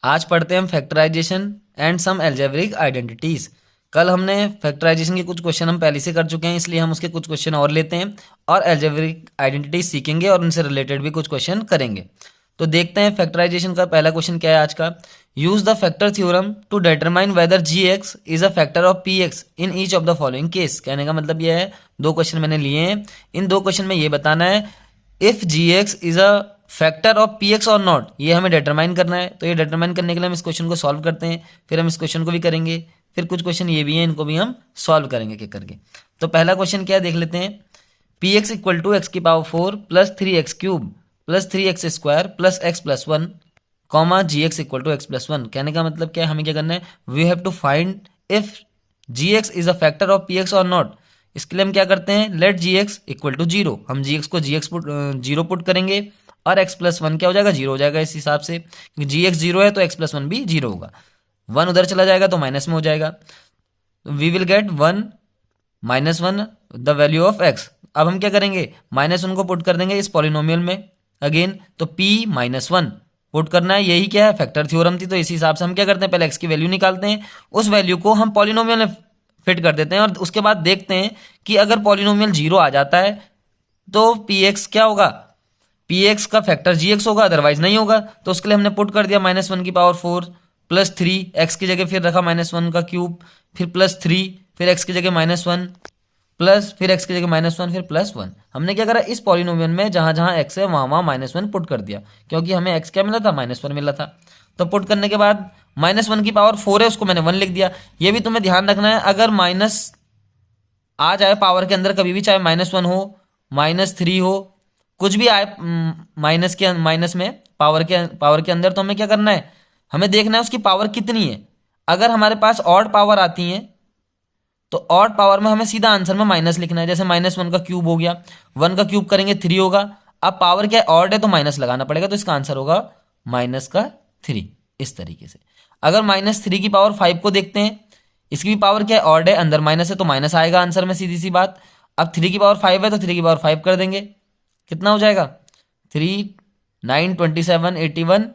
आज पढ़ते हैं हम factorization and some algebraic identities. कल हमने फैक्टराइजेशन के कुछ क्वेश्चन हम पहले से कर चुके हैं, इसलिए हम उसके कुछ क्वेश्चन और लेते हैं और अलजेब्रिक आइडेंटिटीज सीखेंगे और उनसे रिलेटेड भी कुछ क्वेश्चन करेंगे। तो देखते हैं फैक्टराइजेशन का पहला क्वेश्चन क्या है आज का। Use the factor theorem to determine whether g x is a factor of p x in each of the following case. कहने का मतलब यह है, दो क्वेश्चन मैंने लिए हैं, इन दो क्वेश्चन में ये बताना है if g x is a factor of p x और नॉट, ये हमें डिटरमाइन करना है। तो ये डिटरमाइन करने के लिए हम इस क्वेश्चन को सॉल्व करते हैं, फिर हम इस क्वेश्चन को भी करेंगे, फिर कुछ क्वेश्चन ये भी हैं, इनको भी हम सॉल्व करेंगे एक करके। तो पहला क्वेश्चन क्या है देख लेते हैं। P x equal to x की power 4 plus 3x cube plus 3x square plus x plus 1 comma g x equal to x plus 1। कहने का मतलब क्या है, हमें क्या करना है, we have to find if g x is a factor of p x और नॉट। इसके लिए हम क्या करते हैं, let g x equal to zero, हम जी एक्स को जीरो पुट करेंगे और x प्लस 1 क्या हो जाएगा, जीरो हो जाएगा। इस हिसाब से क्योंकि जी एक्स जीरो है तो x प्लस 1 भी जीरो होगा, 1 उधर चला जाएगा तो माइनस में हो जाएगा। We will get 1 minus 1 the value of x। अब हम क्या करेंगे, माइनस 1 को पुट कर देंगे इस पॉलिनोमियल में अगेन, तो p माइनस 1 पुट करना है। यही क्या है, फैक्टर थ्योरम थी। तो इस हिसाब से हम क्या करते हैं, पहले x की वैल्यू निकालते हैं, उस वैल्यू को हम पॉलिनोमियल में फिट कर देते हैं और उसके बाद देखते हैं कि अगर पॉलिनोमियल जीरो आ जाता है तो पी एक्स क्या होगा, पी एक्स का फैक्टर जी एक्स होगा, अदरवाइज नहीं होगा। तो उसके लिए हमने पुट कर दिया माइनस 1 की पावर 4 प्लस 3, एक्स की जगह फिर रखा माइनस 1 का क्यूब, फिर प्लस 3, फिर एक्स की जगह माइनस 1 प्लस, फिर एक्स की जगह माइनस 1, फिर प्लस 1। हमने क्या करा, इस पॉलिनोमियल में जहां जहां एक्स है वहां वहां माइनस 1 पुट कर दिया, क्योंकि हमें एक्स क्या मिला था, माइनस 1 मिला था। तो पुट करने के बाद माइनस 1 की पावर 4 है, उसको मैंने 1 लिख दिया। ये भी तुम्हें ध्यान रखना है, अगर माइनस आ जाए पावर के अंदर कभी भी, चाहे माइनस 1 हो माइनस 3 हो, कुछ भी आए माइनस में पावर के अंदर, तो हमें क्या करना है, हमें देखना है उसकी पावर कितनी है। अगर हमारे पास ऑड पावर आती है तो ऑड पावर में हमें सीधा आंसर में माइनस लिखना है। जैसे माइनस 1 का क्यूब हो गया, 1 का क्यूब करेंगे 3 होगा। अब पावर क्या है, ऑड है तो माइनस लगाना पड़ेगा, तो इसका आंसर होगा माइनस का 3। इस तरीके से अगर माइनस 3 की पावर 5 को देखते हैं, इसकी भी पावर क्या है, ऑड है, अंदर माइनस है तो माइनस आएगा आंसर में, सीधी सी बात। अब 3 की पावर 5 है तो 3 की पावर 5 कर देंगे, कितना हो जाएगा, 3 9 27 81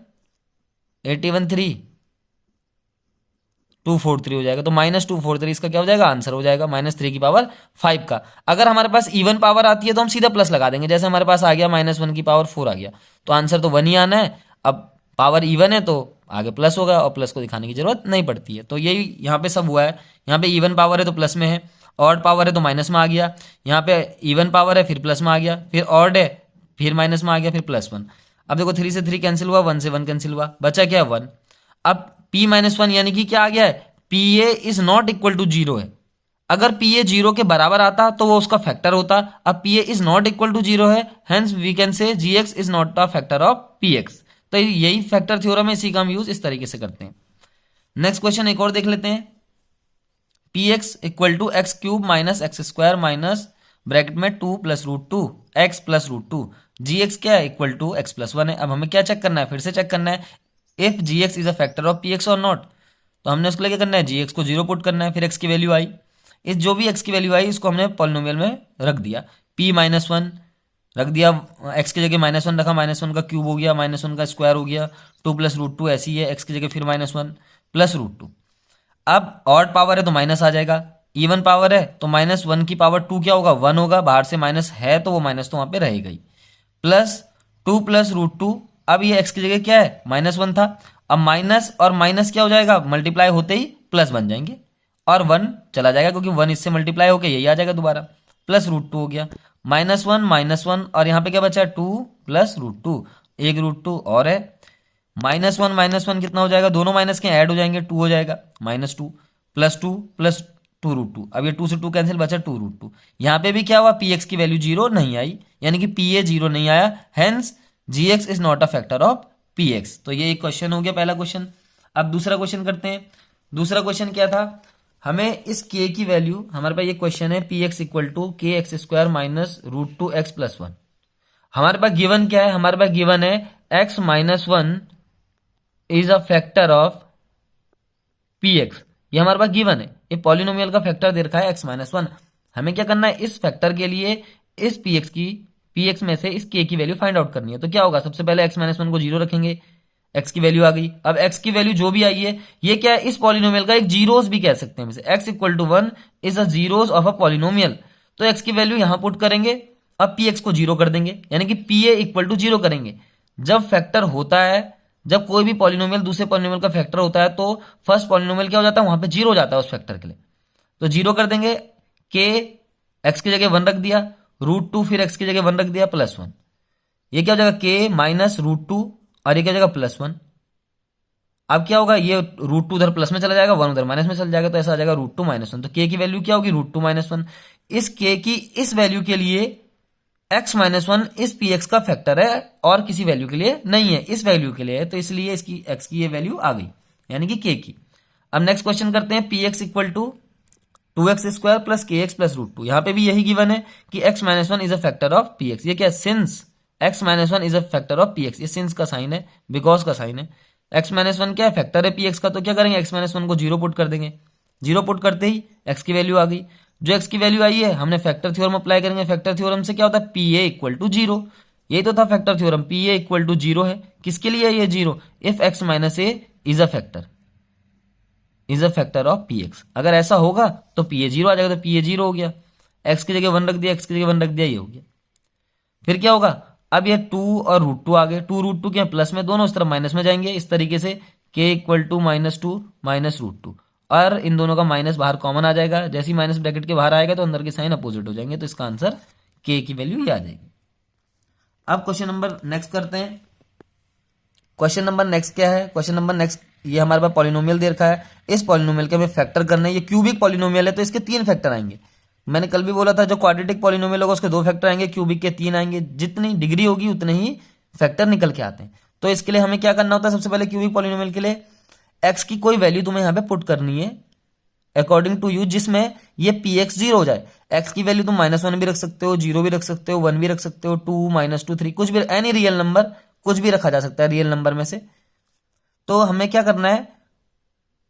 81 3 243 हो जाएगा। तो माइनस 243 इसका क्या हो जाएगा, आंसर हो जाएगा माइनस 3 की पावर 5 का। अगर हमारे पास इवन पावर आती है तो हम सीधा प्लस लगा देंगे। जैसे हमारे पास आ गया माइनस 1 की पावर 4 आ गया, तो आंसर तो 1 ही आना है। अब पावर इवन है तो आगे प्लस होगा और प्लस को दिखाने की जरूरत नहीं पड़ती है। तो यही यहाँ पे सब हुआ है। यहाँ पे इवन पावर है तो प्लस में है, ऑड पावर है तो माइनस में आ गया। यहाँ पे इवन पावर है फिर प्लस में आ गया, फिर ऑड है फिर माइनस में आ गया, फिर प्लस 1। अब देखो 3 से 3 कैंसिल हुआ, 1 से 1 कैंसिल हुआ, बचा क्या, 1। अब p माइनस 1 यानी कि क्या आ गया है, p a is not equal to zero है। अगर पी ए जीरो के बराबर आता तो वो उसका फैक्टर होता। अब p a is not equal to zero है, hence we can say g x is not a factor of p x. तो यही फैक्टर थ्योरम है, इसी का हम यूज इस तरीके से करते हैं। नेक्स्ट क्वेश्चन एक और देख लेते हैं। P x equal to x cube minus x square minus bracket में 2 plus root 2 x plus root 2, g x क्या है, इक्वल टू एक्स प्लस 1 है। अब हमें क्या चेक करना है, फिर से चेक करना है if g x is a factor of p x और नॉट। तो हमने उसके लिए क्या करना है, जी एक्स को जीरो पुट करना है, फिर एक्स की वैल्यू आई, इस जो भी एक्स की वैल्यू आई इसको हमने पॉलिनोमियल में रख दिया। पी माइनस 1 रख दिया, एक्स की जगह माइनस 1 रखा, माइनस 1 का क्यूब हो गया, माइनस 1 का स्क्वायर हो गया, 2 प्लस रूट 2 ऐसी है, एक्स की जगह फिर माइनस 1 प्लस रूट 2। अब ऑड पावर है तो माइनस आ जाएगा, इवन पावर है तो माइनस 1 की पावर 2 क्या होगा, 1 होगा, बाहर से माइनस है तो वो माइनस तो वहां पे रहेगा ही, प्लस 2 प्लस रूट 2। अब ये एक्स की जगह क्या है, माइनस 1 था, अब माइनस और माइनस क्या हो जाएगा, मल्टीप्लाई होते ही प्लस बन जाएंगे और 1 चला जाएगा, क्योंकि 1 इससे मल्टीप्लाई होकर यही आ जाएगा दोबारा, प्लस रूट 2 हो गया, माइनस वन और यहाँ पे क्या बचा है, 2 प्लस रूट 2, एक रूट 2 और है, माइनस वन कितना हो जाएगा, दोनों माइनस के ऐड हो जाएंगे, 2 हो जाएगा, माइनस 2 प्लस 2 रूट 2। अब ये 2 से 2 कैंसिल, बचा 2 रूट 2। यहाँ पे भी क्या हुआ, पी एक्स की वैल्यू जीरो नहीं आई, यानी कि पी ए जीरो नहीं आया, hence g x is not a factor of p x. तो ये एक क्वेश्चन हो गया, पहला क्वेश्चन। अब दूसरा क्वेश्चन करते हैं। दूसरा क्वेश्चन क्या था, हमें इस के की वैल्यू, हमारे पास ये क्वेश्चन है p x equal to k x square minus root 2 x plus 1। हमारे पास गिवन क्या है, हमारे पास गिवन है x minus 1 is a factor of p x. ये हमारे पास गिवन है, ये पॉलिनोमियल का फैक्टर दे रखा है एक्स माइनस 1। हमें क्या करना है, इस फैक्टर के लिए इस पी एक्स में से इस के की वैल्यू फाइंड आउट करनी है। तो क्या होगा, सबसे पहले एक्स माइनस 1 को जीरो रखेंगे, एक्स की वैल्यू आ गई। अब एक्स की वैल्यू जो भी आई है ये क्या है, इस पॉलिनोमियल का एक जीरोस भी कह सकते हैं, x equal to 1 is a zeros of a polynomial. तो एक्स की वैल्यू यहां पुट करेंगे, अब पी एक्स को जीरो कर देंगे, यानी कि p a equal to zero करेंगे। जब फैक्टर होता है, जब कोई भी पॉलिनोमियल दूसरे पॉलिनोमियल का फैक्टर होता है तो फर्स्ट पॉलिनोमियल क्या हो जाता है, वहां पे जीरो हो जाता है उस फैक्टर के लिए। तो जीरो कर देंगे, के एक्स की जगह 1 रख दिया, √2 फिर एक्स की जगह 1 रख दिया +1। ये क्या हो जाएगा, के माइनस √2 और ये क्या हो जाएगा +1। अब क्या होगा, ये √2 उधर प्लस में चला जाएगा, 1 उधर माइनस में चला जाएगा, तो ऐसा आ जाएगा √2 -1। तो के की वैल्यू क्या होगी, √2 -1। इस के की इस वैल्यू के लिए x -1 इस पी एक्स का फैक्टर है और किसी वैल्यू के लिए नहीं है, इस वैल्यू के लिए है, तो इसलिए इसकी x की ये वैल्यू आ गई, यानी कि k की। अब नेक्स्ट क्वेश्चन करते हैं, p x equal to 2x² plus k x plus √2। यहां पे भी यही गिवन है कि x -1 is a factor of p x. ये क्या, since x -1 is a factor of p x, ये सिंस का साइन है, बिकॉज का साइन है। x -1 क्या है, फैक्टर है पी एक्स का, तो क्या करेंगे, x -1 को जीरो पुट कर देंगे। जीरो पुट करते ही x की वैल्यू आ गई। जो x की वैल्यू आई है हमने फैक्टर थ्योरम अप्लाई करेंगे। फैक्टर थ्योरम से क्या होता है, p a equal to zero. यही तो था factor theorem, p a equal to zero है। किसके लिए ये zero, if x - a is a factor of p x. अगर ऐसा होगा तो पी ए जीरो आ जाएगा, तो पी ए जीरो हो गया। एक्स की जगह 1 रख दिया, एक्स की जगह 1 रख दिया, ये हो गया। फिर क्या होगा, अब ये 2 और √2 आ गए, 2 √2 के प्लस में, दोनों इस तरफ माइनस में जाएंगे। इस तरीके से k इक्वल टू -2 माइनस √2, और इन दोनों का माइनस बाहर कॉमन आ जाएगा। जैसे ही माइनस ब्रैकेट के बाहर आएगा तो अंदर के साइन अपोजिट हो जाएंगे, तो इसका आंसर k की वैल्यू ये आ जाएगी। अब क्वेश्चन नंबर नेक्स्ट करते हैं। क्वेश्चन नंबर नेक्स्ट क्या है, क्वेश्चन नंबर नेक्स्ट ये हमारे पास पॉलिनोमियल दे रखा है। इस पॉलिनोमियल के हमें फैक्टर करना है। ये क्यूबिक पॉलिनोमियल है तो इसके 3 फैक्टर आएंगे। मैंने कल भी बोला था जो क्वाड्रेटिक पॉलिनोमियल होगा उसके 2 फैक्टर आएंगे, क्यूबिक के 3 आएंगे। जितनी डिग्री होगी उतने ही फैक्टर निकल के आते हैं। तो इसके लिए हमें क्या करना होता है, सबसे पहले क्यूबिक पॉलिनोमियल के लिए एक्स की कोई वैल्यू तुम्हें यहाँ पे पुट करनी है अकॉर्डिंग टू यू, जिसमें ये पी एक्स जीरो हो जाए। एक्स की वैल्यू तुम -1 भी रख सकते हो, 0 भी रख सकते हो, 1 भी रख सकते हो, 2 -2 3 कुछ भी, एनी रियल नंबर कुछ भी रखा जा सकता है रियल नंबर में से। तो हमें क्या करना है,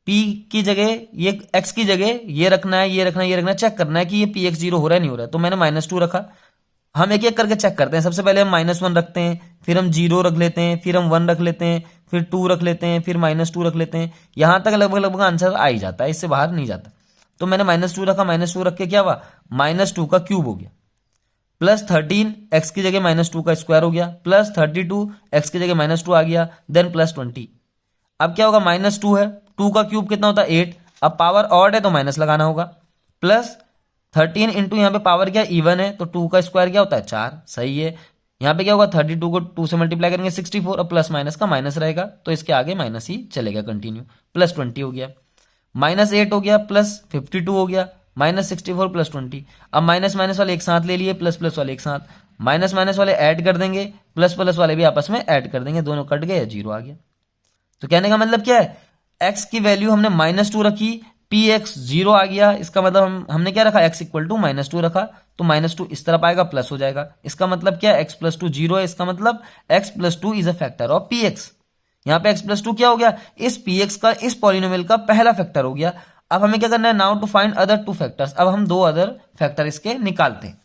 p की जगह ये x की जगह ये रखना है, ये रखना है, ये रखना है, चेक करना है कि ये पी एक्स जीरो हो रहा है नहीं हो रहा है। तो मैंने -2 रखा। हम एक एक करके चेक करते हैं। सबसे पहले हम -1 रखते हैं, फिर हम 0 रख लेते हैं, फिर हम 1 रख लेते हैं, फिर 2 रख लेते हैं, फिर -2 रख लेते हैं। यहां तक लगभग लगभग आंसर आ ही जाता है, इससे बाहर नहीं जाता। तो मैंने -2 रखा, -2 रख के क्या हुआ, -2 का क्यूब हो गया, +13 x की जगह -2 का स्क्वायर हो गया, +32 x की जगह -2 आ गया, देन +20। अब क्या होगा, -2 है, 2 का क्यूब कितना होता है 8। अब पावर ऑड है तो माइनस लगाना होगा, +13 इंटू यहाँ पे पावर क्या इवन है तो 2 का स्क्वायर क्या होता है 4, सही है। यहाँ पे क्या होगा, 32 को 2 से मल्टीप्लाई करेंगे 64, और प्लस माइनस का माइनस रहेगा तो इसके आगे माइनस ही चलेगा कंटिन्यू। +20 हो गया, -8 हो गया, +52 हो गया, -64 +20। अब माइनस माइनस वाले एक साथ ले लिए, प्लस प्लस वाले एक साथ, माइनस माइनस वाले ऐड कर देंगे, प्लस प्लस वाले भी आपस में ऐड कर देंगे, दोनों कट गए, 0 आ गया। तो कहने का मतलब क्या है, x की वैल्यू हमने -2 रखी, पी एक्स 0 आ गया। इसका मतलब हमने क्या रखा, x इक्वल टू -2 रखा, तो -2 इस तरफ आएगा, प्लस हो जाएगा। इसका मतलब क्या है, x + 2 0 है, इसका मतलब x + 2 is a factor of p x. यहाँ पे x + 2 क्या हो गया, इस पी एक्स का, इस पॉलिनोमियल का पहला फैक्टर हो गया। अब हमें क्या करना है, now to find other 2 factors. अब हम 2 अदर फैक्टर इसके निकालते हैं।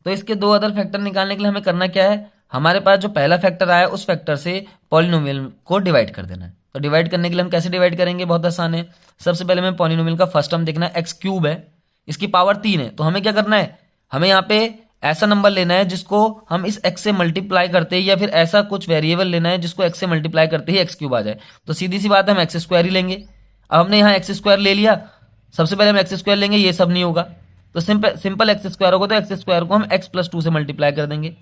तो इसके 2 अदर फैक्टर निकालने के लिए हमें करना क्या है, हमारे पास जो पहला फैक्टर आया उस फैक्टर से पॉलिनोमियल को डिवाइड कर देना है। तो डिवाइड करने के लिए हम कैसे डिवाइड करेंगे, बहुत आसान है। सबसे पहले हमें पॉलिनोमियल का फर्स्ट टर्म देखना है, x³ है, इसकी पावर 3 है। तो हमें क्या करना है, हमें यहाँ पे ऐसा नंबर लेना है जिसको हम इस x से मल्टीप्लाई करते हैं, या फिर ऐसा कुछ वेरिएबल लेना है जिसको x से मल्टीप्लाई करते ही x³ आ जाए। तो सीधी सी बात है, हम x² ही लेंगे। अब हमने यहाँ x² ले लिया, सबसे पहले हम x² लेंगे, ये सब नहीं होगा तो सिंपल x² होगा, तो x² को हम x + 2 से मल्टीप्लाई कर देंगे।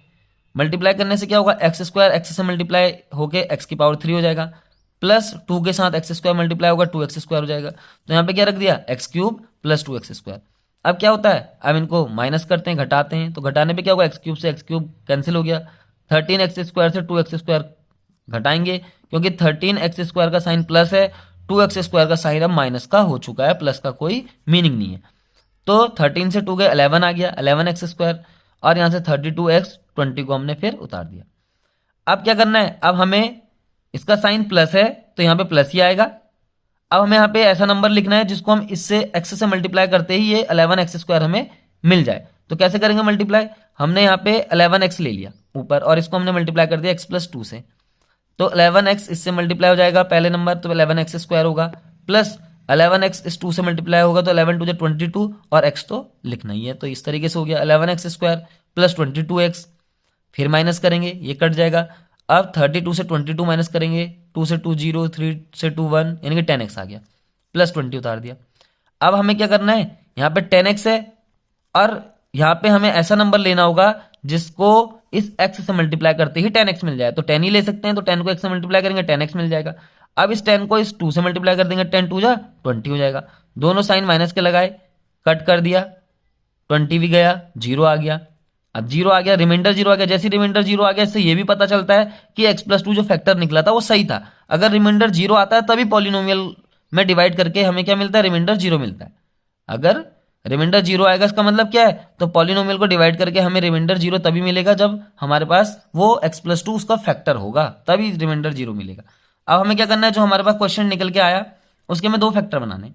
मल्टीप्लाई करने से क्या होगा, x² x से मल्टीप्लाई होके x की पावर 3 हो जाएगा, प्लस 2 के साथ x² मल्टीप्लाई होगा 2x² हो जाएगा। तो यहाँ पे क्या रख दिया, x³ + 2x²। अब क्या होता है, अब इनको माइनस करते हैं, घटाते हैं, तो घटाने पे क्या होगा, x³ से x³ कैंसिल हो गया, 13x² से 2x² घटाएंगे, क्योंकि 13x² का साइन प्लस है, 2x² का साइन अब माइनस का हो चुका है, प्लस का कोई मीनिंग नहीं है। तो 13 से 2 गए 11 आ गया, 11x², और यहां से 32x 20 को हमने फिर उतार दिया। अब क्या करना है, अब हमें इसका साइन प्लस है तो यहां पे प्लस ही आएगा। अब हमें यहाँ पे ऐसा नंबर लिखना है जिसको हम इससे x से मल्टीप्लाई करते ही ये 11x² हमें मिल जाए। तो कैसे करेंगे मल्टीप्लाई, हमने यहाँ पे 11x ले लिया, ऊपर, और इसको हमने मल्टीप्लाई कर दिया x+2 से, तो 11x इससे मल्टीप्लाई हो जाएगा पहले नंबर, तो 11x स्क्वायर होगा, प्लस 11x इस 2 से मल्टीप्लाई होगा तो 11 2 22, और x तो लिखना ही है, तो इस तरीके से हो गया 11x स्क्वायर प्लस 22x, फिर माइनस करेंगे ये कट जाएगा। अब 32 से 22 माइनस करेंगे, 2 से 2 0, 3 से 2 1, यानी कि 10x आ गया, प्लस 20 उतार दिया। अब हमें क्या करना है, यहाँ पे 10x है और यहाँ पे हमें ऐसा नंबर लेना होगा जिसको इस x से मल्टीप्लाई करते ही 10x मिल जाए, तो 10 ही ले सकते हैं, तो 10 को x से मल्टीप्लाई करेंगे 10x मिल जाएगा। अब इस 10 को इस 2 से मल्टीप्लाई कर देंगे, 10 2 जा 20 हो जाएगा, दोनों साइन माइनस के लगाए, कट कर दिया, 20 भी गया, 0 आ गया। अब 0 आ गया, रिमाइंडर 0 आ गया, जैसे रिमाइंडर 0 आ गया इससे ये भी पता चलता है कि x+2 जो फैक्टर निकला था वो सही था। अगर रिमाइंडर 0 आता है तभी पॉलिनोमियल में डिवाइड करके हमें क्या मिलता है, रिमाइंडर 0 मिलता है। अगर रिमाइंडर 0 आएगा इसका मतलब क्या है, तो पॉलिनोमियल को डिवाइड करके हमें रिमाइंडर 0 तभी मिलेगा जब हमारे पास वो x+2 उसका फैक्टर होगा, तभी रिमाइंडर 0 मिलेगा। अब हमें क्या करना है, जो हमारे पास क्वेश्चन निकल के आया उसके में 2 फैक्टर बनाने,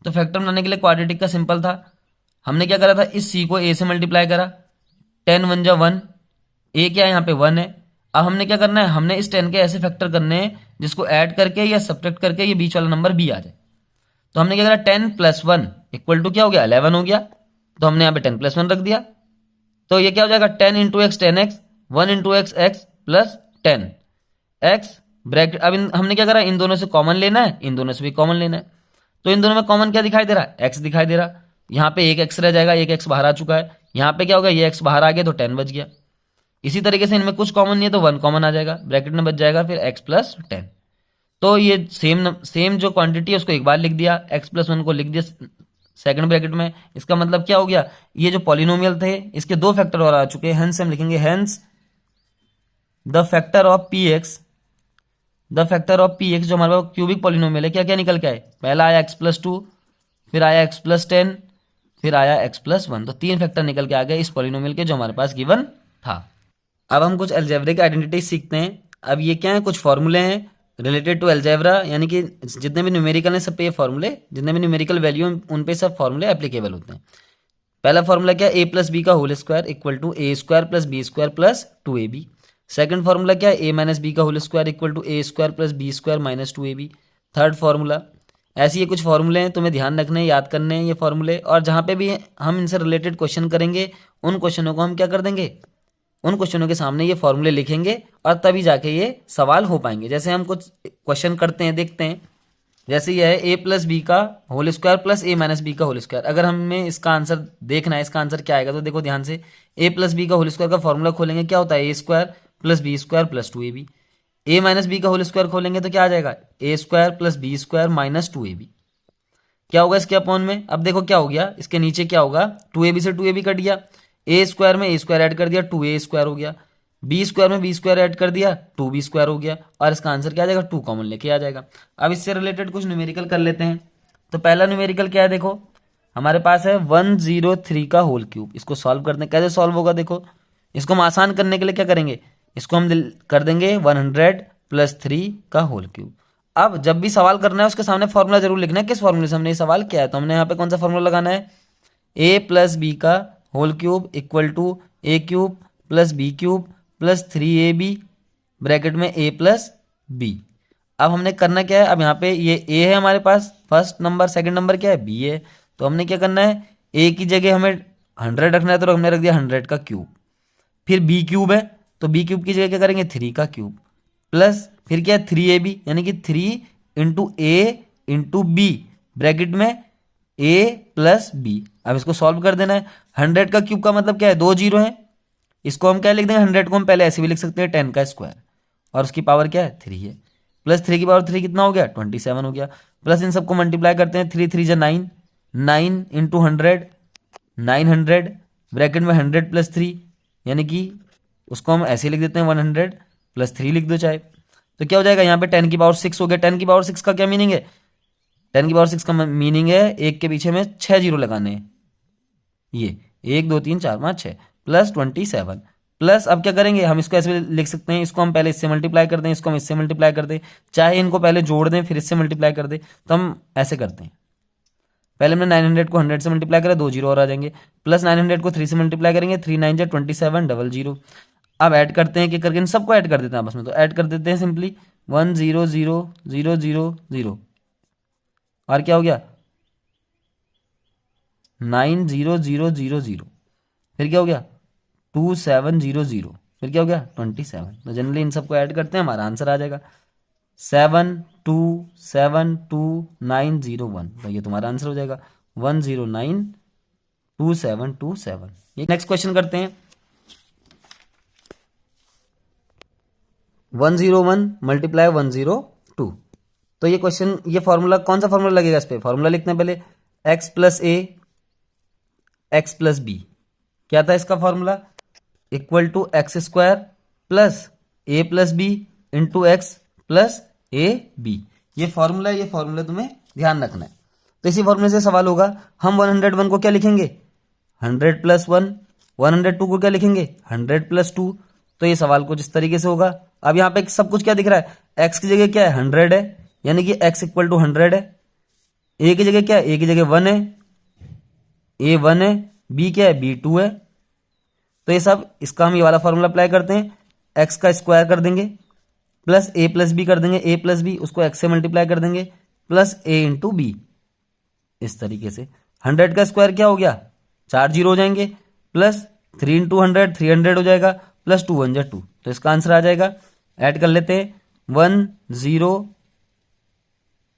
तो फैक्टर बनाने के लिए क्वाड्रेटिक का सिंपल था, हमने क्या करा था, इस c को a से मल्टीप्लाई करा, 10 1 जा 1, a क्या है यहाँ पे 1 है। अब हमने क्या करना है, हमने इस 10 के ऐसे फैक्टर करने हैं जिसको ऐड करके या सब्ट्रैक्ट करके ये बीच वाला नंबर b आ जाए। तो हमने क्या करा, 10 + 1 इक्वल टू क्या हो गया, 11 हो गया, तो हमने यहाँ पे 10 + 1 रख दिया, तो ये क्या हो जाएगा, 10 × x 10x, 1 × x x plus 10 x bracket. अब हमने क्या करा, इन दोनों से कॉमन लेना है, इन दोनों से भी कॉमन लेना है, तो इन दोनों में कॉमन क्या दिखाई दे रहा है, x दिखाई दे रहा, यहाँ पे एक x रह जाएगा, एक x बाहर आ चुका है, यहाँ पे क्या होगा, ये x बाहर आ गया तो 10 बच गया। इसी तरीके से इनमें कुछ कॉमन नहीं है तो 1 कॉमन आ जाएगा, ब्रैकेट में बच जाएगा फिर x + 10। तो ये सेम जो क्वांटिटी है उसको एक बार लिख दिया, x + 1 को लिख दिया सेकंड ब्रैकेट में। इसका मतलब क्या हो गया, ये जो पॉलिनोमियल थे इसके 2 फैक्टर और आ चुके हैं, हेंस हम लिखेंगे hence the factor of px, the factor of px जो हमारे पास क्यूबिक पॉलिनोमियल है, क्या क्या निकल के आए, पहला आया x+2, फिर आया x+10, फिर आया x+1, तो 3 फैक्टर निकल के आ गए इस पॉलिनोमियल के जो हमारे पास गिवन था। अब हम कुछ अलजेब्रिक आइडेंटिटी सीखते हैं। अब ये क्या है, कुछ फॉर्मूले हैं रिलेटेड टू अलजेब्रा, यानी कि जितने भी न्यूमेरिकल हैं सब पे ये फॉर्मूले, जितने भी न्यूमेरिकल वैल्यू उन पे सब फॉर्मूले एप्लीकेबल होते हैं। पहला फॉर्मूला क्या है, a+b का whole square equal to a² + b² + 2ab। Second formula क्या है, a - b का whole square equal to a² + b² - 2ab। Third formula, ऐसे ये कुछ फॉर्मूले हैं, तुम्हें ध्यान रखने, याद करने हैं ये फॉर्मूले, और जहाँ पे भी हम इनसे रिलेटेड क्वेश्चन करेंगे उन क्वेश्चनों को हम क्या कर देंगे, उन क्वेश्चनों के सामने ये फॉर्मूले लिखेंगे और तभी जाके ये सवाल हो पाएंगे। जैसे हम कुछ क्वेश्चन करते हैं, देखते हैं, जैसे ये है a + b का whole square plus a - b का होल स्क्वायर। अगर हमें इसका आंसर देखना है, इसका आंसर क्या आएगा, तो देखो ध्यान से, a + b का होल स्क्वायर का फॉर्मूला खोलेंगे, क्या होता है, a² + b² + 2ab। a - b का होल स्क्वायर खोलेंगे तो क्या आ जाएगा, a² + b² - 2ab। क्या होगा इसके अपॉन में, अब देखो क्या हो गया, इसके नीचे क्या होगा, 2ab से 2ab कट गया, a² में a² ऐड कर दिया, 2a² हो गया, b² में b² ऐड कर दिया, 2b² हो गया, और इसका आंसर क्या आ जाएगा, 2 कॉमन लेके आ जाएगा। अब इससे रिलेटेड कुछ न्यूमेरिकल कर लेते हैं। तो पहला न्यूमेरिकल क्या है, देखो हमारे पास है 103 का होल क्यूब। इसको सॉल्व करते हैं, कैसे सॉल्व होगा, देखो इसको हम आसान करने के लिए क्या करेंगे, इसको हम कर देंगे 100 + 3 का होल क्यूब। अब जब भी सवाल करना है उसके सामने फॉर्मूला जरूर लिखना है, किस फॉर्मूले से हमने ये सवाल किया है, तो हमने यहाँ पे कौन सा फॉर्मूला लगाना है, a + b का whole cube equal to a³ + b³ + 3ab bracket में a + b। अब हमने करना क्या है, अब यहाँ पे ये a है हमारे पास फर्स्ट नंबर, सेकंड नंबर क्या है, b है, तो हमने क्या करना है, a की जगह हमें 100 रखना है तो हमने रख दिया 100 का क्यूब, फिर b³ है तो b³ की जगह क्या करेंगे, 3 का क्यूब, प्लस फिर क्या है 3ab, यानी कि 3 × a × b ब्रैकेट में a + b। अब इसको सॉल्व कर देना है। 100 का क्यूब का मतलब क्या है, 2 जीरो है, इसको हम क्या लिख देंगे, 100 को हम पहले ऐसे भी लिख सकते हैं 10 का स्क्वायर, और उसकी पावर क्या है, 3 है, प्लस 3 की पावर 3 कितना हो गया, 27 हो गया, प्लस इन सबको मल्टीप्लाई करते हैं, 3 3 जा 9, 9 × 100 900 ब्रैकेट में 100 + 3, यानी कि उसको हम ऐसे लिख देते हैं 100 + 3 लिख दो चाहे, तो क्या हो जाएगा, यहाँ पे 10 की पावर 6 हो गया। 10 की पावर 6 का क्या मीनिंग है, 10 की पावर 6 का मीनिंग है एक के पीछे में 6 जीरो लगाने हैं, ये 1 2 3 4 5 6 प्लस 27, प्लस अब क्या करेंगे, हम इसको ऐसे लिख सकते हैं, इसको हम पहले इससे मल्टीप्लाई कर दें, इसको हम इससे मल्टीप्लाई कर दें, चाहे इनको पहले जोड़ दें फिर इससे मल्टीप्लाई कर दें, तो हम ऐसे करते हैं, पहले हमने 900 को 100 से मल्टीप्लाई करा, 2 जीरो और आ जाएंगे, प्लस 900 को 3 से मल्टीप्लाई करेंगे, 3 9 जा 27 00। अब ऐड करते हैं कि करके इन सबको ऐड कर देते हैं आपस में, तो ऐड कर देते हैं सिंपली 1 0 0 0 0 0 और क्या हो गया 9 0 0 0 0, फिर क्या हो गया 2 7 0 0, फिर क्या हो गया 27। तो जनरली इन सबको ऐड करते हैं, हमारा आंसर आ जाएगा 7 2 7 2 9 0 1। तो ये तुम्हारा आंसर हो जाएगा 109 2 7 2 7। नेक्स्ट क्वेश्चन करते हैं 101 मल्टीप्लाई 102। तो ये क्वेश्चन, ये फॉर्मूला कौन सा फॉर्मूला लगेगा इस पे, फॉर्मूला लिखते हैं पहले x plus a x plus b. क्या था इसका formula, equal to x square plus a plus b into x plus a b. ये फॉर्मूला तुम्हें ध्यान रखना है। तो इसी फॉर्मूले से सवाल होगा, हम 101 को क्या लिखेंगे 100 प्लस 1, 102 को क्या लिखेंगे 100 प्लस 2। तो ये सवाल कुछ इस तरीके से होगा। अब यहाँ पे सब कुछ क्या दिख रहा है, x की जगह क्या है 100 है, यानी कि x इक्वल टू 100 है। a की जगह क्या है, a की जगह 1 है, a 1 है, b क्या है b 2 है। तो ये सब, इसका हम ये वाला फॉर्मूला अप्लाई करते हैं, x का स्क्वायर कर देंगे प्लस a प्लस बी कर देंगे, a प्लस बी उसको x से मल्टीप्लाई कर देंगे प्लस a इंटू बी। इस तरीके से 100 का स्क्वायर क्या हो गया 4 जीरो हो जाएंगे, प्लस 3 इंटू 100 300 हो जाएगा, प्लस 2 1 2। तो इसका आंसर आ जाएगा, ऐड कर लेते हैं 1 0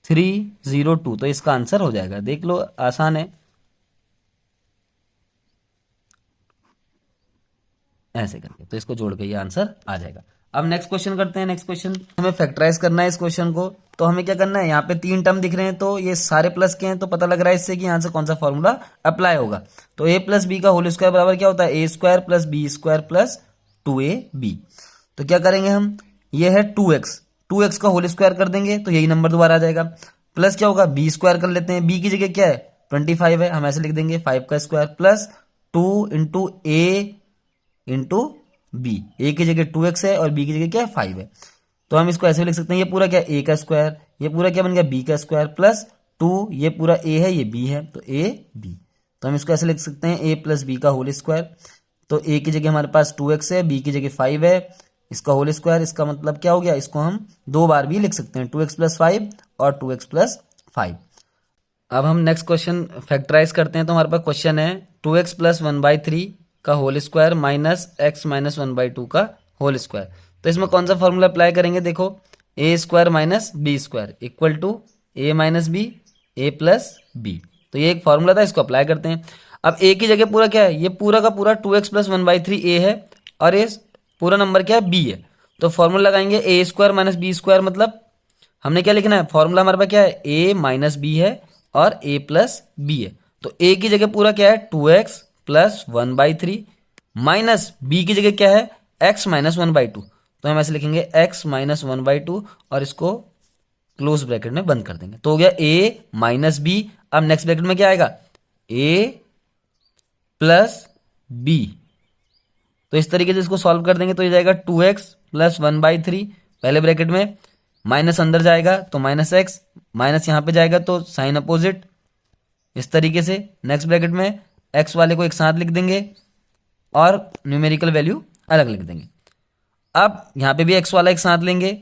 3 0 2। तो इसका आंसर हो जाएगा, देख लो आसान है, ऐसे करके तो इसको जोड़ के ये आंसर आ जाएगा। अब नेक्स्ट क्वेश्चन करते हैं। नेक्स्ट क्वेश्चन हमें फैक्टराइज करना है इस क्वेश्चन को। तो हमें क्या करना है, यहाँ पे 3 टर्म दिख रहे हैं, तो ये सारे प्लस के हैं, तो पता लग रहा है इससे कि यहाँ से कौन सा फॉर्मूला अप्लाई होगा। तो a प्लस बी का होल स्क्वायर बराबर क्या होता है, a square plus b square plus 2ab। तो क्या करेंगे हम, ये है 2x का होल स्क्वायर कर देंगे तो यही नंबर दोबारा आ जाएगा, प्लस क्या होगा बी स्क्वायर कर लेते हैं, बी की जगह क्या है 25 है, हम ऐसे लिख देंगे 5 का square plus 2 into A into B. ए की जगह 2x है और बी की जगह क्या है 5 है, तो हम इसको ऐसे लिख सकते हैं, ये पूरा क्या ए का स्क्वायर, ये पूरा क्या बन गया बी का स्क्वायर प्लस 2, ये पूरा ए है ये बी है, तो ए बी। तो हम इसको ऐसे लिख सकते हैं ए प्लस बी का होल स्क्वायर। तो ए की जगह हमारे पास 2x है, बी की जगह 5 है, इसका होल स्क्वायर, इसका मतलब क्या हो गया, इसको हम 2 बार भी लिख सकते हैं, 2x प्लस 5 और 2x प्लस 5। अब हम नेक्स्ट क्वेश्चन फैक्टराइज करते हैं। तो हमारे पास क्वेश्चन है 2x प्लस 1/3 का whole square minus x minus 1/2 का होल स्क्वायर। तो इसमें कौन सा फॉर्मूला अप्लाई करेंगे, देखो a square minus b square equal to a minus b a plus b. तो ये एक फॉर्मूला था, इसको अप्लाई करते हैं। अब ए की जगह पूरा क्या है, ये पूरा का पूरा 2x प्लस 1/3 ए है और ये पूरा नंबर क्या है बी है। तो फॉर्मूला लगाएंगे ए स्क्वायर माइनस बी स्क्वायर, मतलब हमने क्या लिखना है, फॉर्मूला हमारे पास क्या है ए माइनस बी है और ए प्लस बी है। तो ए की जगह पूरा क्या है 2x प्लस 1/3 माइनस बी की जगह क्या है x माइनस 1/2। तो हम ऐसे लिखेंगे x माइनस 1/2 और इसको क्लोज ब्रैकेट में बंद कर देंगे, तो हो गया a माइनस बी। अब नेक्स्ट ब्रैकेट में क्या आएगा a प्लस b। तो इस तरीके से इसको सॉल्व कर देंगे, तो ये जाएगा 2x प्लस 1/3 पहले ब्रैकेट में, माइनस अंदर जाएगा तो माइनस x, माइनस यहां पे जाएगा तो साइन अपोजिट, इस तरीके से। नेक्स्ट ब्रैकेट में x वाले को एक साथ लिख देंगे और न्यूमेरिकल वैल्यू अलग लिख देंगे। अब यहां पे भी x वाला एक साथ लेंगे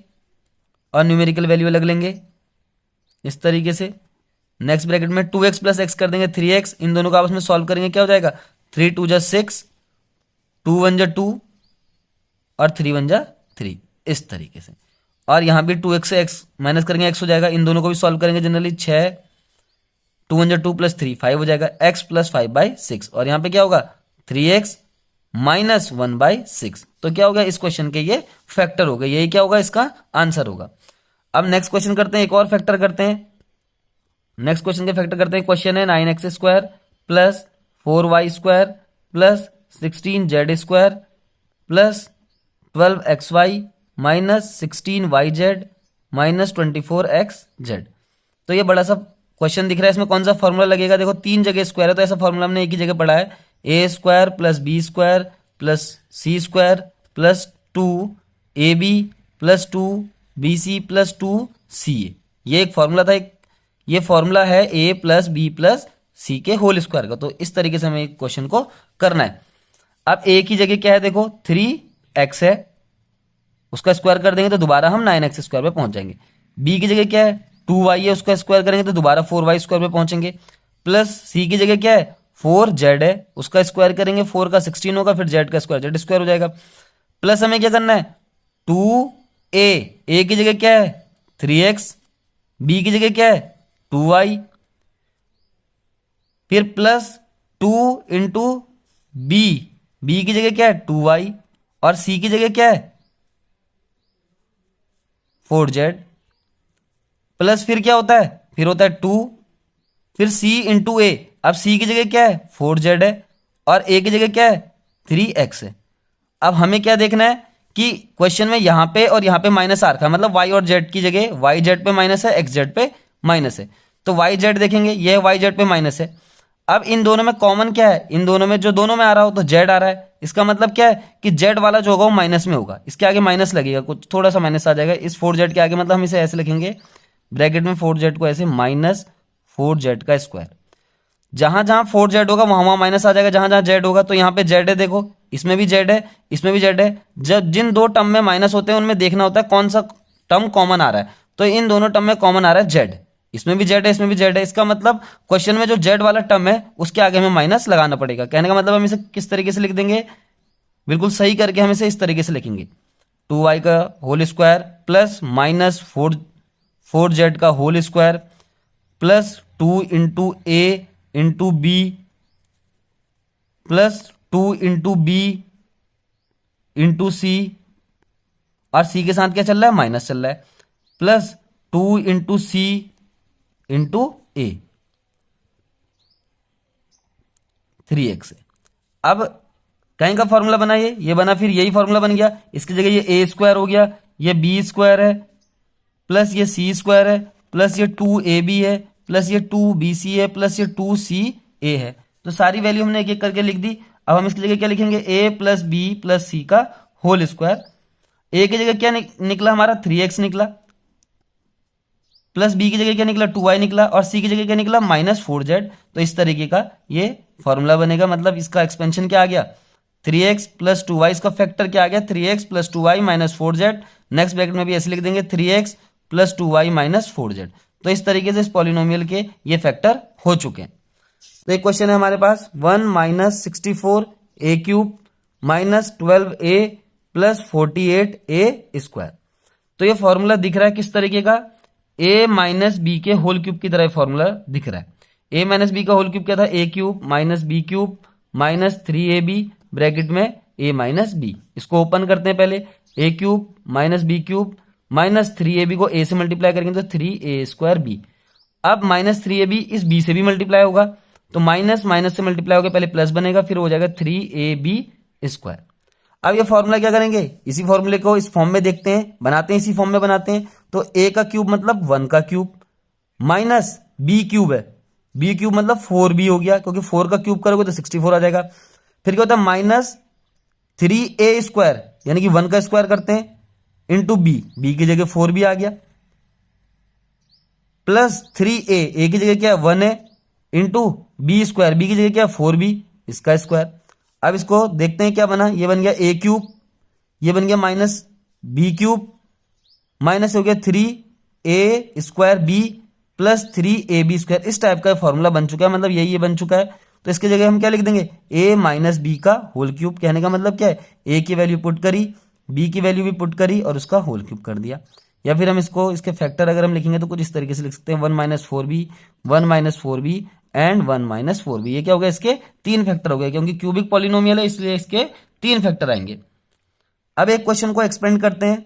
और न्यूमेरिकल वैल्यू अलग लेंगे, इस तरीके से। नेक्स्ट ब्रैकेट में 2x प्लस x कर देंगे 3x, इन दोनों को आपस में सॉल्व करेंगे, क्या हो जाएगा 3 2 जा 6, 2 1 जा 2 और 3 1 जा 3, इस तरीके से। और यहां भी 2x से x माइनस करेंगे, x हो जाएगा, इन दोनों को भी सॉल्व करेंगे जनरली 6, 2 1 जा 2 प्लस 3 5 हो जाएगा, x प्लस 5/6। और यहां पे क्या होगा 3x माइनस 1/6। तो क्या होगा इस क्वेश्चन के ये फैक्टर हो गए, यही क्या होगा इसका आंसर होगा। अब नेक्स्ट क्वेश्चन करते हैं, एक और फैक्टर करते हैं। नेक्स्ट क्वेश्चन के फैक्टर करते हैं। क्वेश्चन है 9x square plus 4y square plus 16z square plus 12xy minus 16yz minus 24xz। तो ये बड़ा सा क्वेश्चन दिख रहा है, इसमें कौन सा फॉर्मूला लगेगा, देखो 3 जगह स्क्वायर है तो ऐसा फॉर्मूला हमने एक ही जगह पढ़ा है, a square plus b square plus c square plus 2ab plus 2bc plus 2ca। ये एक फॉर्मूला था, ये फॉर्मूला है a plus b plus c के होल स्क्वायर का। तो इस तरीके से हमें क्वेश्चन को करना है। अब a की जगह क्या है, देखो 3 एक्स है, उसका स्क्वायर कर देंगे तो दोबारा हम 9x स्क्वायर पे पहुंच जाएंगे। बी की जगह क्या है 2y है, उसका स्क्वायर करेंगे तो दोबारा 4y स्क्वायर पे पहुंचेंगे। प्लस सी की जगह क्या है 4z है, उसका स्क्वायर करेंगे 4 का 16 होगा, फिर z का स्क्वायर z स्क्वायर हो जाएगा। प्लस हमें क्या करना है 2a, a की जगह क्या है 3x, b की जगह क्या है 2y, फिर प्लस 2 इंटू बी, बी की जगह क्या है 2y और सी की जगह क्या है 4z, प्लस फिर क्या होता है फिर होता है 2, फिर c इंटू ए, अब c की जगह क्या है 4z है और a की जगह क्या है 3x है। अब हमें क्या देखना है कि क्वेश्चन में यहां पे और यहां पे माइनस आ रखा है, मतलब y और z की जगह y z पे माइनस है, x z पे माइनस है, तो y z देखेंगे ये y z पे माइनस है। अब इन दोनों में कॉमन क्या है, इन दोनों में जो दोनों में आ रहा हो तो z आ रहा है, इसका मतलब क्या है कि z वाला जो होगा वो माइनस में होगा, इसके आगे माइनस लगेगा, कुछ थोड़ा सा माइनस आ जाएगा इस 4z के आगे, मतलब हम इसे ऐसे लिखेंगे ब्रैकेट में 4z को ऐसे माइनस 4z का स्क्वायर। जहां जहां 4z होगा वहां वहां माइनस आ जाएगा, जहां जहां z होगा, तो यहाँ पे z है, देखो इसमें भी z है, इसमें भी z है। जब जिन दो टर्म में माइनस होते हैं उनमें देखना होता है कौन सा टर्म कॉमन आ रहा है, तो इन दोनों टर्म में कॉमन आ रहा है z, इसमें भी z है, इसमें भी z है, इसका मतलब क्वेश्चन में जो z वाला टर्म है उसके आगे हमें माइनस लगाना पड़ेगा। कहने का मतलब हम इसे किस तरीके से लिख देंगे, बिल्कुल सही करके हम इसे इस तरीके से लिखेंगे 2y का whole square plus minus 4z का whole square plus 2 into A into B plus 2 into B into C, और सी के साथ क्या चल रहा है माइनस चल रहा है, प्लस 2 इंटू सी इंटू ए 3x है। अब कहीं का फॉर्मूला बना ये बना, फिर यही फॉर्मूला बन गया, इसकी जगह ये a स्क्वायर हो गया, ये b स्क्वायर है प्लस ये c स्क्वायर है प्लस ये 2ab है प्लस ये 2bc है प्लस ये 2ca है। तो सारी वैल्यू हमने एक एक करके लिख दी। अब हम इसकी जगह क्या लिखेंगे a plus b plus c का होल स्क्वायर, a की जगह क्या निकला हमारा 3x निकला, प्लस बी की जगह क्या निकला 2y निकला, और सी की जगह क्या निकला माइनस 4z। तो इस तरीके का ये फॉर्मूला बनेगा, मतलब इसका एक्सपेंशन क्या आ गया 3x प्लस 2y, इसका फैक्टर क्या आ गया 3x plus 2y minus 4z। Next bracket में भी ऐसे लिख देंगे 3x plus 2y minus 4z। तो इस तरीके से इस पॉलिनोमियल के ये फैक्टर हो चुके हैं। तो एक क्वेश्चन है हमारे पास 1 minus 64 a cube minus 12a plus 48 a square. तो ये फॉर्मूला दिख रहा है किस तरीके का, a माइनस बी के होल क्यूब की तरह फॉर्मूला दिख रहा है। a माइनस बी का होल क्यूब क्या था a cube minus b cube minus 3ab bracket में a माइनस बी। इसको ओपन करते हैं पहले, a cube minus b cube minus 3ab को a से मल्टीप्लाई करेंगे तो 3a स्क्वायर b। अब माइनस 3ab इस b से भी मल्टीप्लाई होगा, तो माइनस माइनस से मल्टीप्लाई होगा, पहले प्लस बनेगा फिर हो जाएगा 3ab स्क्वायर। अब ये फॉर्मूला क्या करेंगे, इसी फॉर्मूले को इस फॉर्म में देखते हैं, बनाते हैं इसी फॉर्म में बनाते हैं। तो a का क्यूब मतलब 1 का क्यूब माइनस b क्यूब है, b क्यूब मतलब 4b हो गया, क्योंकि 4 का क्यूब करोगे तो 64 आ जाएगा। फिर क्या होता है माइनस 3a स्क्वायर, यानी कि 1 का स्क्वायर करते हैं इंटू b, b की जगह 4b आ गया, प्लस 3a की जगह क्या 1 है इंटू b स्क्वायर, b की जगह क्या 4b इसका स्क्वायर। अब इसको देखते हैं क्या बना, ये बन गया a क्यूब, ये बन गया माइनस b क्यूब माइनस हो गया 3a square b plus 3ab square. इस टाइप का फॉर्मूला बन चुका है, मतलब यही ये बन चुका है। तो इसकी जगह हम क्या लिख देंगे a माइनस बी का होल क्यूब। कहने का मतलब क्या है a की वैल्यू पुट करी, b की वैल्यू भी पुट करी और उसका होल क्यूब कर दिया। या फिर हम इसको इसके फैक्टर अगर हम लिखेंगे तो कुछ इस तरीके से लिख सकते हैं 1 minus 4b 1 minus 4b and 1 minus 4b। ये क्या हो गया इसके 3 फैक्टर हो गए, क्योंकि क्यूबिक पॉलिनोमियल है इसलिए इसके 3 फैक्टर आएंगे। अब एक क्वेश्चन को एक्सपेंड करते हैं,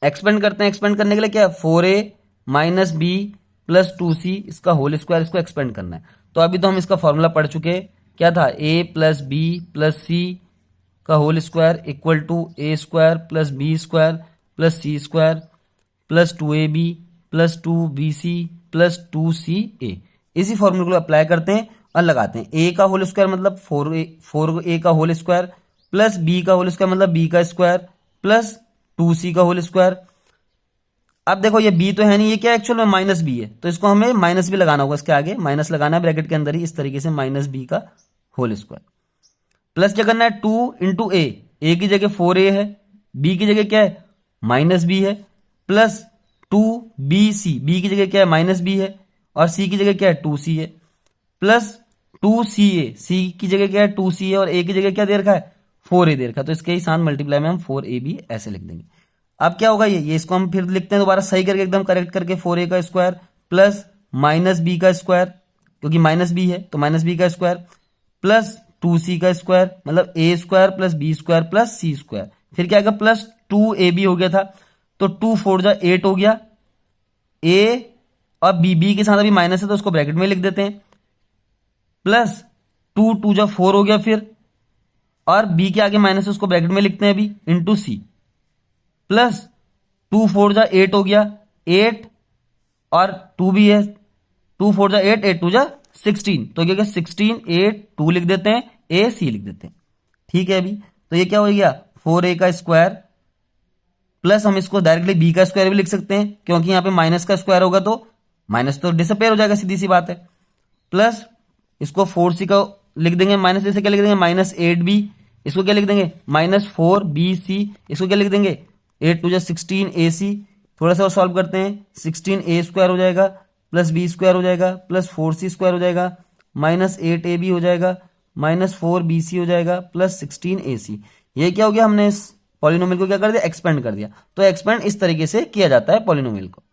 एक्सपेंड करने के लिए क्या है 4a minus B plus 2c इसका होल स्क्वायर, इसको एक्सपेंड करना है। तो अभी तो हम इसका फॉर्मूला पढ़ चुके हैं, क्या था a plus b plus c का whole square equal to a square plus b square plus c square plus 2ab plus 2bc plus 2ca। इसी फॉर्मूले को अप्लाई करते हैं और लगाते हैं। a का होल स्क्वायर मतलब 4a का होल स्क्वायर प्लस b का होल स्क्वायर मतलब b का स्क्वायर प्लस 2c का होल स्क्वायर। अब देखो ये b तो है नहीं, ये क्या एक्चुअल में माइनस b है, तो इसको हमें माइनस भी लगाना होगा, इसके आगे माइनस लगाना है ब्रैकेट के अंदर ही, इस तरीके से माइनस b का होल स्क्वायर। प्लस क्या करना है 2 इंटू ए की जगह 4a है, बी की जगह क्या है माइनस बी है, प्लस 2bc, बी की जगह क्या है माइनस बी है, और सी की जगह क्या है 2c है, प्लस 2ca, सी की जगह क्या है 2c है, और ए की जगह क्या दे रखा है 4a दे रखा है, तो इसके ही साथ मल्टीप्लाई में हम 4ab ऐसे लिख देंगे। अब क्या होगा ये इसको हम फिर लिखते हैं दोबारा सही करके एकदम करेक्ट करके, 4a का स्क्वायर प्लस माइनस बी का स्क्वायर, क्योंकि माइनस बी है तो माइनस बी का स्क्वायर, प्लस 2c का स्क्वायर, मतलब a square plus b square plus c square, फिर क्या आएगा प्लस 2ab हो गया था, तो 2 4 जा 8 हो गया, a और बी के साथ अभी माइनस है तो उसको ब्रैकेट में लिख देते हैं, प्लस 2 2 जा 4 हो गया फिर, और बी के आगे माइनस है उसको ब्रैकेट में लिखते हैं अभी, इंटू सी, प्लस 2 4 जा 8 हो गया, 8 और 2 भी है, 2 4 जा 8, 8 2 जा 16, तो क्या 16 8 2 लिख देते हैं, ए सी लिख देते हैं। ठीक है, अभी तो ये क्या हो गया 4a का स्क्वायर, प्लस हम इसको डायरेक्टली बी का स्क्वायर भी लिख सकते हैं, क्योंकि यहां पे माइनस का स्क्वायर होगा तो माइनस तो डिसअपेयर हो जाएगा, सीधी सी बात है, प्लस इसको 4c का लिख देंगे, माइनस जैसे क्या लिख देंगे माइनस 8b, इसको क्या लिख देंगे माइनस 4bc, इसको क्या लिख देंगे 8 2 जा 16ac, थोड़ा सा और सॉल्व करते हैं, 16a स्क्वायर हो जाएगा प्लस बी स्क्वायर हो जाएगा प्लस 4c स्क्वायर हो जाएगा माइनस 8ab हो जाएगा माइनस 4bc हो जाएगा प्लस 16ac। ये क्या हो गया, हमने इस पॉलिनोमियल को क्या कर दिया एक्सपेंड कर दिया। तो एक्सपेंड इस तरीके से किया जाता है पॉलिनोमियल को।